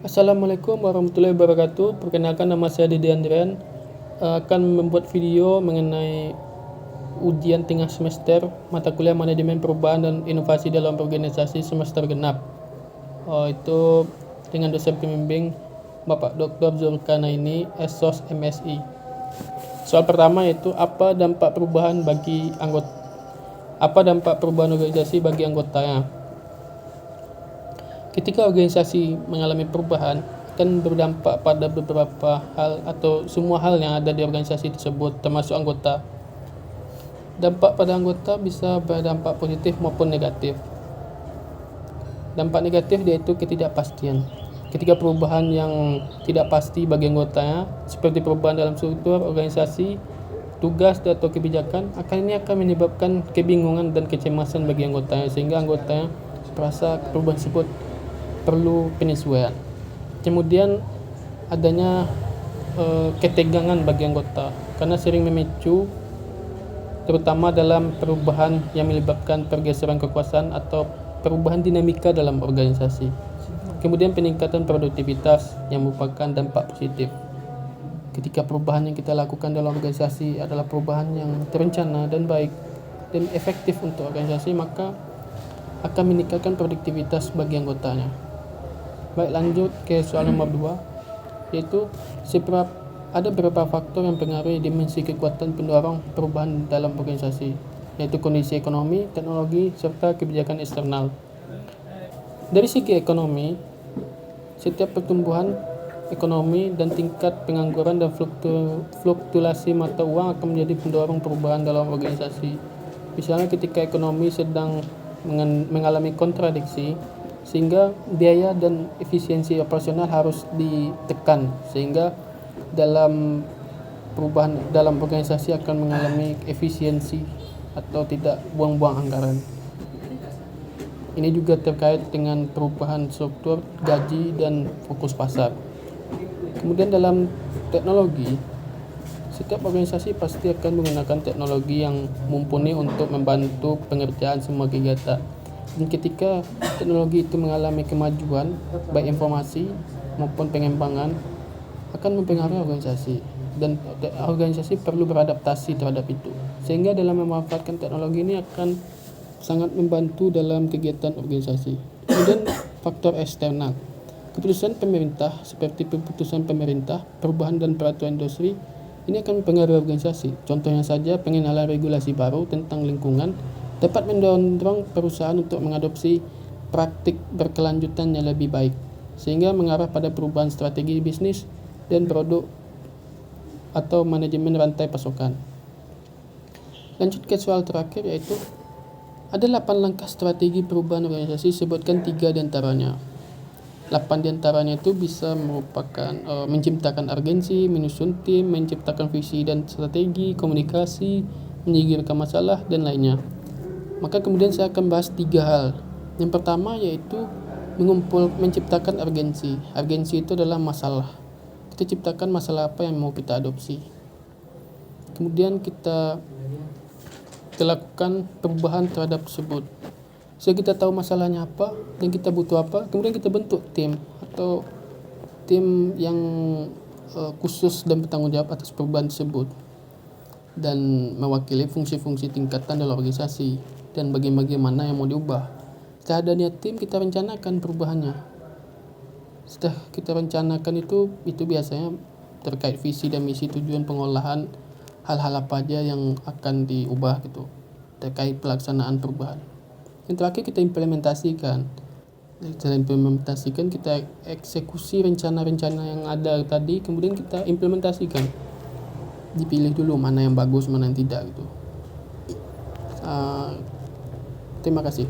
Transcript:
Assalamualaikum warahmatullahi wabarakatuh. Perkenalkan, nama saya Dede Andrian. Akan membuat video mengenai ujian tengah semester mata kuliah manajemen perubahan dan inovasi dalam organisasi semester genap. Itu dengan dosen pembimbing Bapak Dr. Zulkarnaini, SOS MSI. Soal pertama yaitu apa dampak perubahan organisasi bagi anggotanya. Ketika organisasi mengalami perubahan, akan berdampak pada beberapa hal atau semua hal yang ada di organisasi tersebut, termasuk anggota. Dampak pada anggota bisa berdampak positif maupun negatif. Dampak negatif yaitu ketidakpastian. Ketika perubahan yang tidak pasti bagi anggotanya, seperti perubahan dalam struktur organisasi, tugas atau kebijakan, ini akan menyebabkan kebingungan dan kecemasan bagi anggotanya, sehingga anggotanya merasa perubahan tersebut perlu penyesuaian. Kemudian adanya ketegangan bagi anggota karena sering memicu, terutama dalam perubahan yang melibatkan pergeseran kekuasaan atau perubahan dinamika dalam organisasi. Kemudian peningkatan produktivitas yang merupakan dampak positif. Ketika perubahan yang kita lakukan dalam organisasi adalah perubahan yang terencana dan baik dan efektif untuk organisasi, maka akan meningkatkan produktivitas bagi anggotanya. Baik, lanjut ke soal nomor 2, yaitu ada beberapa faktor yang mempengaruhi dimensi kekuatan pendorong perubahan dalam organisasi, yaitu kondisi ekonomi, teknologi, serta kebijakan eksternal. Dari segi ekonomi, setiap pertumbuhan ekonomi dan tingkat pengangguran dan fluktuasi mata uang akan menjadi pendorong perubahan dalam organisasi. Misalnya ketika ekonomi sedang mengalami kontradiksi, sehingga biaya dan efisiensi operasional harus ditekan, sehingga dalam perubahan dalam organisasi akan mengalami efisiensi atau tidak buang-buang anggaran. Ini juga terkait dengan perubahan struktur, gaji, dan fokus pasar. Kemudian dalam teknologi, setiap organisasi pasti akan menggunakan teknologi yang mumpuni untuk membantu pengerjaan semua kegiatan. Dan ketika teknologi itu mengalami kemajuan, baik informasi maupun pengembangan, akan mempengaruhi organisasi. Dan organisasi perlu beradaptasi terhadap itu. Sehingga dalam memanfaatkan teknologi ini akan sangat membantu dalam kegiatan organisasi. Kemudian faktor eksternal. Keputusan pemerintah seperti keputusan pemerintah, perubahan dan peraturan industri ini akan mempengaruhi organisasi. Contohnya saja pengenalan regulasi baru tentang lingkungan dapat mendorong perusahaan untuk mengadopsi praktik berkelanjutan yang lebih baik, sehingga mengarah pada perubahan strategi bisnis dan produk atau manajemen rantai pasokan. Lanjut ke soal terakhir, yaitu ada 8 langkah strategi perubahan organisasi, sebutkan 3 diantaranya. 8 diantaranya itu bisa merupakan menciptakan urgensi, menyusun tim, menciptakan visi dan strategi, komunikasi, menyingkirkan masalah, dan lainnya. Maka kemudian saya akan bahas 3 hal. Yang pertama yaitu menciptakan urgensi. Urgensi itu adalah masalah. Kita ciptakan masalah apa yang mau kita adopsi. Kemudian kita lakukan perubahan terhadap tersebut. Jadi kita tahu masalahnya apa dan kita butuh apa, kemudian kita bentuk tim atau tim yang khusus dan bertanggung jawab atas perubahan tersebut dan mewakili fungsi-fungsi tingkatan dalam organisasi dan bagaimana yang mau diubah. Setelah adanya tim, kita rencanakan perubahannya. Setelah kita rencanakan itu biasanya terkait visi dan misi, tujuan pengolahan, hal-hal apa aja yang akan diubah gitu, terkait pelaksanaan perubahan. Yang terakhir kita implementasikan. Setelah implementasikan, kita eksekusi rencana-rencana yang ada tadi, kemudian kita implementasikan. Dipilih dulu mana yang bagus, mana yang tidak gitu. Terima kasih.